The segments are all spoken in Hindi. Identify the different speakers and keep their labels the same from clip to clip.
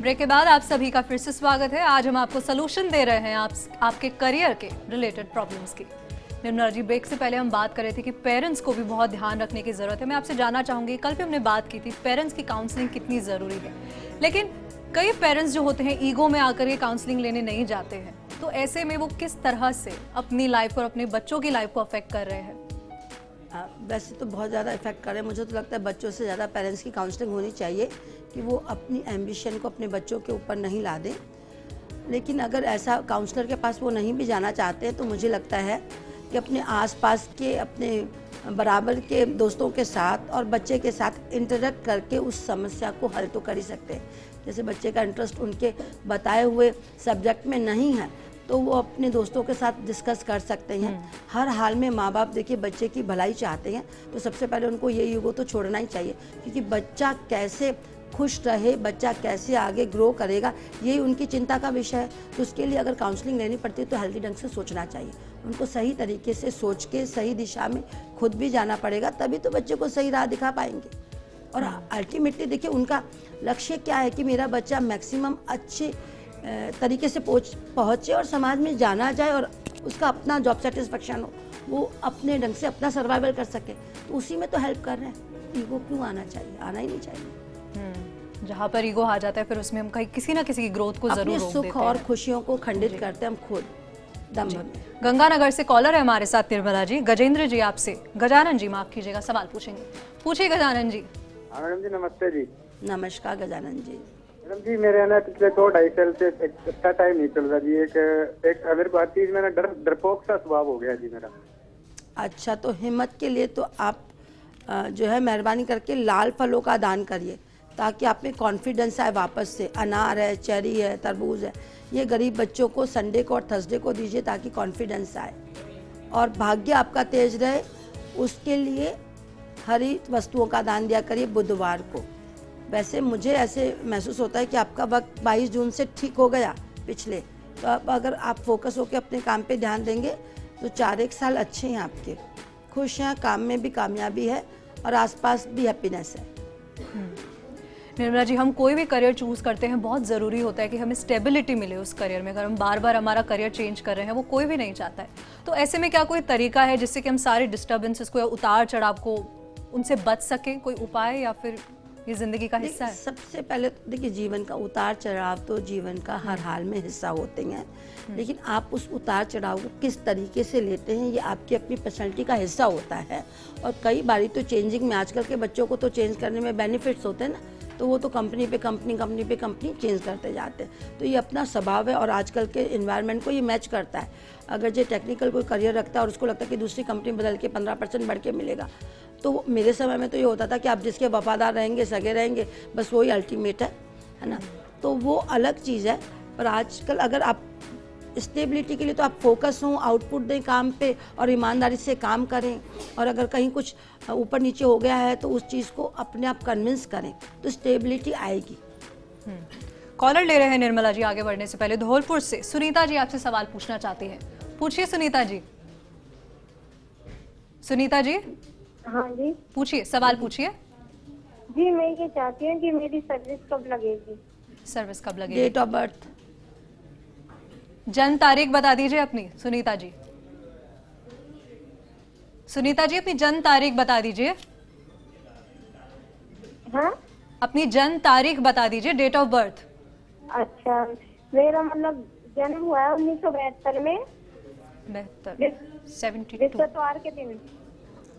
Speaker 1: ब्रेक के बाद आप सभी का फिर से स्वागत है। आज हम आपको सोल्यूशन दे रहे हैं आपके करियर के रिलेटेड प्रॉब्लम्स की। निर्मला जी, ब्रेक से पहले हम बात कर रहे थे कि पेरेंट्स को भी बहुत ध्यान रखने की ज़रूरत है। मैं आपसे जानना चाहूँगी, कल भी हमने बात की थी पेरेंट्स की काउंसलिंग कितनी ज़रूरी है, लेकिन कई पेरेंट्स जो होते हैं ईगो में आकर के काउंसलिंग लेने नहीं जाते हैं, तो ऐसे में वो किस तरह से अपनी लाइफ और अपने बच्चों की लाइफ को अफेक्ट कर रहे हैं?
Speaker 2: वैसे तो बहुत ज़्यादा इफेक्ट करे। मुझे तो लगता है बच्चों से ज़्यादा पेरेंट्स की काउंसलिंग होनी चाहिए कि वो अपनी एम्बिशन को अपने बच्चों के ऊपर नहीं ला दें। लेकिन अगर ऐसा काउंसलर के पास वो नहीं भी जाना चाहते हैं तो मुझे लगता है कि अपने आसपास के अपने बराबर के दोस्तों के साथ और बच्चे के साथ इंटरेक्ट करके उस समस्या को हल तो कर ही सकते हैं। जैसे बच्चे का इंटरेस्ट उनके बताए हुए सब्जेक्ट में नहीं है तो वो अपने दोस्तों के साथ डिस्कस कर सकते हैं। हर हाल में माँ बाप देखिए बच्चे की भलाई चाहते हैं, तो सबसे पहले उनको ये ईगो तो छोड़ना ही चाहिए, क्योंकि बच्चा कैसे खुश रहे, बच्चा कैसे आगे ग्रो करेगा, यही उनकी चिंता का विषय है। तो उसके लिए अगर काउंसलिंग लेनी पड़ती है तो हेल्दी ढंग से सोचना चाहिए। उनको सही तरीके से सोच के सही दिशा में खुद भी जाना पड़ेगा, तभी तो बच्चे को सही राह दिखा पाएंगे। और अल्टीमेटली देखिए उनका लक्ष्य क्या है कि मेरा बच्चा मैक्सिमम अच्छे तरीके से पहुँचे और समाज में जाना जाए और उसका अपना जॉब सेटिस्फेक्शन हो, वो अपने ढंग से अपना सर्वाइवल कर सके। तो उसी में तो हेल्प कर रहे हैं। ईगो क्यों आना चाहिए? आना ही नहीं चाहिए।
Speaker 1: जहाँ पर ईगो आ जाता है फिर उसमें हम कहीं किसी ना किसी की ग्रोथ को जरूर रोक देते हैं।
Speaker 2: सुख और खुशियों को खंडित करते हैं हम खुद दम भर में।
Speaker 1: गंगानगर से कॉलर है हमारे साथ निर्मला जी। गजेंद्र जी आपसे, गजानन जी माफ कीजिएगा, सवाल पूछेंगे। पूछिए गजानन जी।
Speaker 3: मैडम जी नमस्ते जी।
Speaker 2: नमस्कार गजानन जी।
Speaker 3: मैडम जी मेरे ना पिछले 2-2.5 साल से एक अच्छा टाइम नहीं चल रहा जी। एक अगर कोई चीज में ना डरपोक सा स्वभाव हो गया जी मेरा।
Speaker 2: अच्छा, तो हिम्मत के लिए तो आप जो है मेहरबानी करके लाल फलों का दान करिए ताकि आप में कॉन्फिडेंस आए वापस से। अनार है, चेरी है, तरबूज है, ये गरीब बच्चों को संडे को और थर्सडे को दीजिए ताकि कॉन्फिडेंस आए और भाग्य आपका तेज रहे। उसके लिए हरी वस्तुओं का दान दिया करिए बुधवार को। वैसे मुझे ऐसे महसूस होता है कि आपका वक्त 22 जून से ठीक हो गया पिछले, तो अब अगर आप फोकस होकर अपने काम पे ध्यान देंगे तो 4-1 साल अच्छे हैं आपके। खुश हैं, काम में भी कामयाबी है और आसपास भी हैप्पीनेस है।
Speaker 1: निर्मला जी, हम कोई भी करियर चूज करते हैं बहुत ज़रूरी होता है कि हमें स्टेबिलिटी मिले उस करियर में। अगर हम बार बार हमारा करियर चेंज कर रहे हैं, वो कोई भी नहीं चाहता है। तो ऐसे में क्या कोई तरीका है जिससे कि हम सारे डिस्टर्बेंसेस को या उतार चढ़ाव को उनसे बच सकें? कोई उपाय या फिर ये जिंदगी का हिस्सा है?
Speaker 2: सबसे पहले तो देखिए जीवन का उतार चढ़ाव तो जीवन का हर हाल में हिस्सा होते हैं, लेकिन आप उस उतार चढ़ाव को किस तरीके से लेते हैं ये आपकी अपनी पर्सनैलिटी का हिस्सा होता है। और कई बारी तो चेंजिंग में आजकल के बच्चों को तो चेंज करने में बेनिफिट्स होते हैं ना, तो वो तो कंपनी पे कंपनी चेंज करते जाते हैं। तो ये अपना स्वभाव है और आजकल के इन्वायरमेंट को ये मैच करता है। अगर जो टेक्निकल कोई करियर रखता है और उसको लगता है कि दूसरी कंपनी बदल के 15% बढ़ के मिलेगा, तो मेरे समय में तो ये होता था कि आप जिसके वफादार रहेंगे, सगे रहेंगे, बस वही अल्टीमेट है ना। तो वो अलग चीज़ है। पर आजकल अगर आप स्टेबिलिटी के लिए तो आप फोकस हों, आउटपुट दें काम पे और ईमानदारी से काम करें, और अगर कहीं कुछ ऊपर नीचे हो गया है तो उस चीज़ को अपने आप कन्विंस करें तो स्टेबिलिटी आएगी।
Speaker 1: कॉलर ले रहे हैं निर्मला जी। आगे बढ़ने से पहले धौलपुर से सुनीता जी आपसे सवाल पूछना चाहती हैं। पूछिए सुनीता जी। सुनीता जी।
Speaker 4: हाँ जी
Speaker 1: पूछिए, सवाल पूछिए।
Speaker 4: जी मैं ये चाहती हूँ कि मेरी सर्विस कब लगेगी?
Speaker 1: सर्विस कब लगेगी?
Speaker 2: डेट ऑफ बर्थ,
Speaker 1: जन्म तारीख बता दीजिए अपनी। सुनीता जी, सुनीता जी अपनी जन्म तारीख बता दीजिए।
Speaker 4: हाँ,
Speaker 1: अपनी जन्म तारीख बता दीजिए, डेट ऑफ बर्थ।
Speaker 4: अच्छा, मेरा मतलब जन्म हुआ है 1972 में,
Speaker 1: 72।
Speaker 4: इतवार के दिन।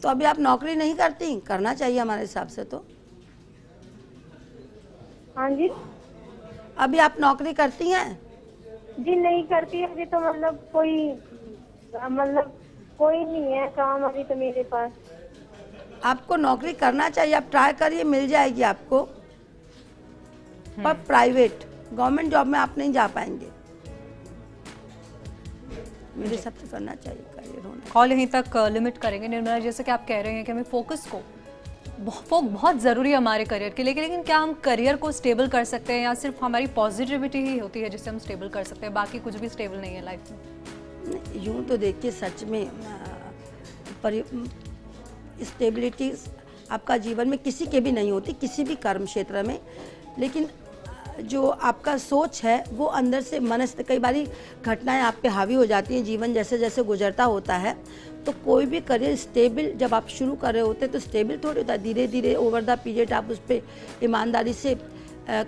Speaker 2: तो अभी आप नौकरी नहीं करती? करना चाहिए हमारे हिसाब से तो।
Speaker 4: हाँ जी।
Speaker 2: अभी आप नौकरी करती हैं?
Speaker 4: जी नहीं करती अभी तो, मतलब कोई नहीं है काम अभी तो मेरे पास।
Speaker 2: आपको नौकरी करना चाहिए, आप ट्राई करिए, मिल जाएगी आपको, पर प्राइवेट। गवर्नमेंट जॉब में आप नहीं जा पाएंगे। मेरे हिसाब से करना चाहिए करियर होना।
Speaker 1: कॉल यहीं तक लिमिट करेंगे निर्मला, जैसे कि आप कह रहे हैं कि हमें फोकस को बहुत ज़रूरी है हमारे करियर के लिए, लेकिन क्या हम करियर को स्टेबल कर सकते हैं या सिर्फ हमारी पॉजिटिविटी ही होती है जिससे हम स्टेबल कर सकते हैं, बाकी कुछ भी स्टेबल नहीं है लाइफ में?
Speaker 2: यूँ तो देखिए सच में स्टेबिलिटी आपका जीवन में किसी के भी नहीं होती, किसी भी कर्म क्षेत्र में, लेकिन जो आपका सोच है वो अंदर से मनस्थ, कई बारी घटनाएं आप पे हावी हो जाती हैं, जीवन जैसे जैसे गुजरता होता है, तो कोई भी करियर स्टेबल जब आप शुरू कर रहे होते हैं तो स्टेबल थोड़ी होता है, धीरे धीरे ओवर द पीरियड आप उस पर ईमानदारी से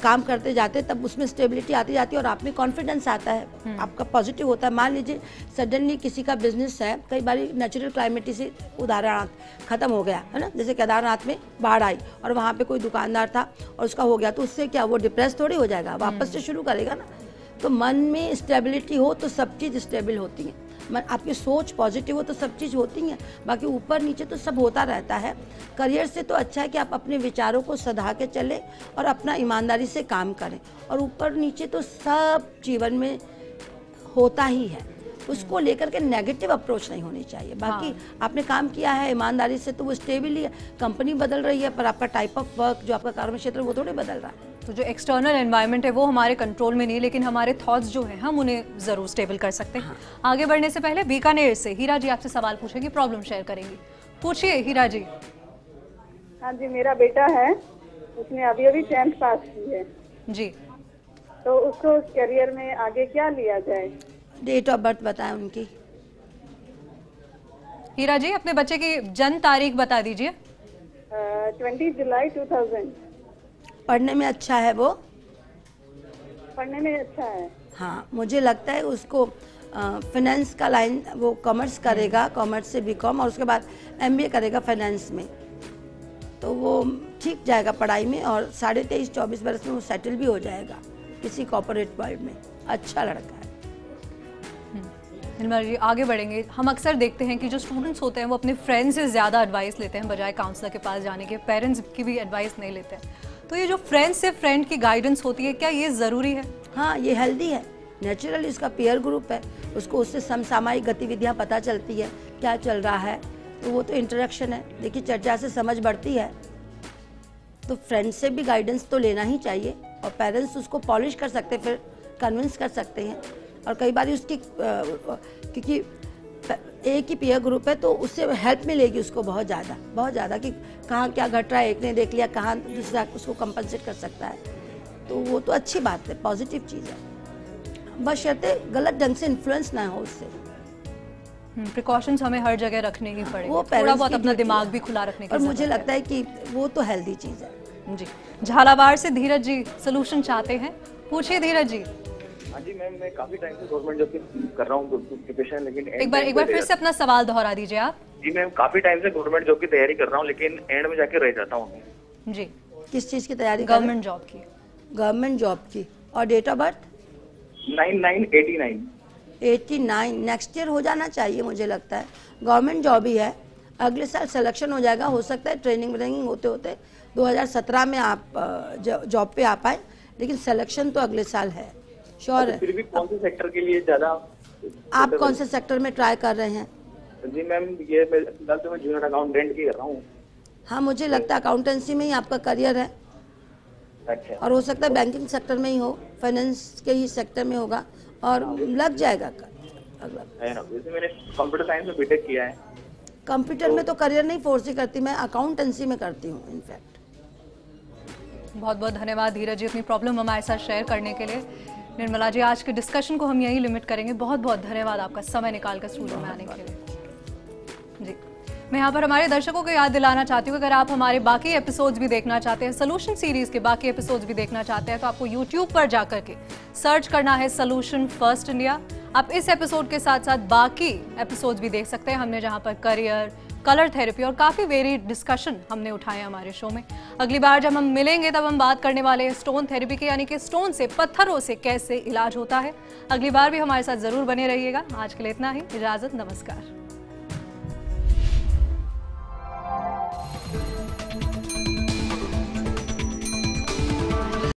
Speaker 2: काम करते जाते हैं, तब उसमें स्टेबिलिटी आती जाती है और आप में कॉन्फिडेंस आता है, आपका पॉजिटिव होता है। मान लीजिए सडनली किसी का बिजनेस है, कई बार नेचुरल क्लाइमेटी से उदाहरण खत्म हो गया है ना, जैसे केदारनाथ में बाढ़ आई और वहाँ पे कोई दुकानदार था और उसका हो गया, तो उससे क्या वो डिप्रेस थोड़ी हो जाएगा, वापस से शुरू करेगा ना। तो मन में स्टेबिलिटी हो तो सब चीज़ स्टेबल होती है, आपकी सोच पॉजिटिव हो तो सब चीज़ होती हैं, बाकी ऊपर नीचे तो सब होता रहता है। करियर से तो अच्छा है कि आप अपने विचारों को सधा के चलें और अपना ईमानदारी से काम करें, और ऊपर नीचे तो सब जीवन में होता ही है, उसको लेकर के नेगेटिव अप्रोच नहीं होनी चाहिए। बाकी आपने काम किया है ईमानदारी से तो वो स्टेबल ही है, कंपनी बदल रही है पर आपका टाइप ऑफ वर्क, जो आपका कार्य क्षेत्र वो थोड़ी बदल रहा है।
Speaker 1: तो जो एक्सटर्नल एनवायरनमेंट है वो हमारे कंट्रोल में नहीं, लेकिन हमारे थॉट्स जो हैं हम उन्हें ज़रूर स्टेबल कर सकते हैं। आगे बढ़ने से पहले बीकानेर से हीरा जी आपसे सवाल पूछेंगी, प्रॉब्लम शेयर करेंगी। पूछिए हीरा जी।
Speaker 5: हाँ जी, मेरा बेटा है, उसने अभी अभी 10th पास की है
Speaker 1: जी,
Speaker 5: तो उसको उस करियर में आगे क्या लिया जाए?
Speaker 2: डेट ऑफ बर्थ बताएं उनकी।
Speaker 1: हीरा जी अपने बच्चे की जन्म तारीख बता दीजिए।
Speaker 5: 20 जुलाई 2000।
Speaker 2: पढ़ने में अच्छा है वो?
Speaker 5: पढ़ने में अच्छा है।
Speaker 2: हाँ, मुझे लगता है उसको फाइनेंस का लाइन, वो कॉमर्स करेगा, कॉमर्स से बीकॉम और उसके बाद एमबीए करेगा फाइनेंस में, तो वो ठीक जाएगा पढ़ाई में और 23-24 वर्ष में वो सेटल भी हो जाएगा किसी कॉर्पोरेट वर्ल्ड में। अच्छा लड़का है।
Speaker 1: निर्मला जी आगे बढ़ेंगे। हम अक्सर देखते हैं कि जो स्टूडेंट्स होते हैं वो अपने फ्रेंड्स से ज़्यादा एडवाइस लेते हैं बजाय काउंसलर के पास जाने के, पेरेंट्स की भी एडवाइस नहीं लेते हैं। तो ये जो फ्रेंड्स से फ्रेंड की गाइडेंस होती है, क्या ये ज़रूरी है?
Speaker 2: हाँ, ये हेल्दी है। नेचुरली उसका पीयर ग्रुप है, उसको उससे समसामयिक गतिविधियाँ पता चलती है, क्या चल रहा है, तो वो तो इंटरेक्शन है। देखिए चर्चा से समझ बढ़ती है, तो फ्रेंड से भी गाइडेंस तो लेना ही चाहिए, और पेरेंट्स उसको पॉलिश कर सकते, फिर कन्विंस कर सकते हैं। और कई बार उसकी क्योंकि एक ही पीयर ग्रुप है तो उससे हेल्प मिलेगी उसको बहुत ज़्यादा कि कहाँ क्या घट रहा है, एक ने देख लिया, कहाँ दूसरा उसको कंपनसेट कर सकता है, तो वो तो अच्छी बात है, पॉजिटिव चीज़ है, बशर्ते गलत ढंग से इन्फ्लुएंस ना हो उससे।
Speaker 1: प्रिकॉशंस हमें हर जगह रखने ही पड़ेंगे,
Speaker 2: वो
Speaker 1: थोड़ा बहुत अपना दिमाग भी खुला रखने की
Speaker 2: और मुझे लगता है कि वो तो हेल्दी चीज़ है।
Speaker 1: जी, झालावाड़ से धीरज जी सोल्यूशन चाहते हैं, पूछिए धीरज जी।
Speaker 6: हाँ जी मैम, मैं काफी टाइम से गवर्नमेंट जॉब कर रहा हूँ प्रिपरेशन, लेकिन
Speaker 1: एक बार फिर से अपना सवाल दोहरा दीजिए आप।
Speaker 6: जी मैम, काफी टाइम से गवर्नमेंट जॉब की तैयारी कर रहा हूँ, लेकिन एंड में जाके रह जाता हूँ।
Speaker 1: जी,
Speaker 2: किस चीज़ की तैयारी?
Speaker 1: गवर्नमेंट जॉब की।
Speaker 2: गवर्नमेंट जॉब की। और date of birth?
Speaker 6: 9989।
Speaker 2: 89। Next year हो जाना चाहिए मुझे लगता है। गवर्नमेंट जॉब ही है, अगले साल सिलेक्शन हो जाएगा, हो सकता है ट्रेनिंग होते होते 2017 में आप जॉब पे आ पाए, लेकिन सिलेक्शन तो अगले साल है, श्योर है।
Speaker 6: फिर भी कौन से सेक्टर के लिए ज्यादा?
Speaker 2: आप कौन से सेक्टर में ट्राई कर रहे हैं?
Speaker 6: जी मैम, ये फिलहाल तो मैं जूनियर अकाउंटेंट की कर रहा हूँ।
Speaker 2: हाँ, मुझे लगता है अकाउंटेंसी में ही आपका करियर है।
Speaker 6: अच्छा।
Speaker 2: और हो सकता है बैंकिंग सेक्टर में ही हो, फाइनेंस के ही सेक्टर में होगा और लग जाएगा अगला।
Speaker 6: मैंने कंप्यूटर साइंस में बीटेक किया है।
Speaker 2: कंप्यूटर में तो करियर नहीं फोर्स करती, मैं अकाउंटेंसी में करती हूँ इनफैक्ट।
Speaker 1: बहुत बहुत धन्यवाद धीरज जी अपनी प्रॉब्लम हमारे साथ शेयर करने के लिए। निर्मला जी, आज के डिस्कशन को हम यहीं लिमिट करेंगे। बहुत बहुत धन्यवाद आपका समय निकाल कर स्टूडियो में आने के लिए। जी, मैं यहाँ पर हमारे दर्शकों को याद दिलाना चाहती हूँ, अगर आप हमारे बाकी एपिसोड्स भी देखना चाहते हैं, सोल्यूशन सीरीज के बाकी एपिसोड्स भी देखना चाहते हैं, तो आपको यूट्यूब पर जाकर के सर्च करना है सोल्यूशन फर्स्ट इंडिया। आप इस एपिसोड के साथ साथ बाकी एपिसोड्स भी देख सकते हैं, हमने जहाँ पर करियर, कलर थेरेपी और काफ़ी वेरिड डिस्कशन हमने उठाए हमारे शो में। अगली बार जब हम मिलेंगे तब हम बात करने वाले हैं स्टोन थेरेपी की, यानी कि स्टोन से, पत्थरों से कैसे इलाज होता है। अगली बार भी हमारे साथ ज़रूर बने रहिएगा। आज के लिए इतना ही, इजाज़त, नमस्कार।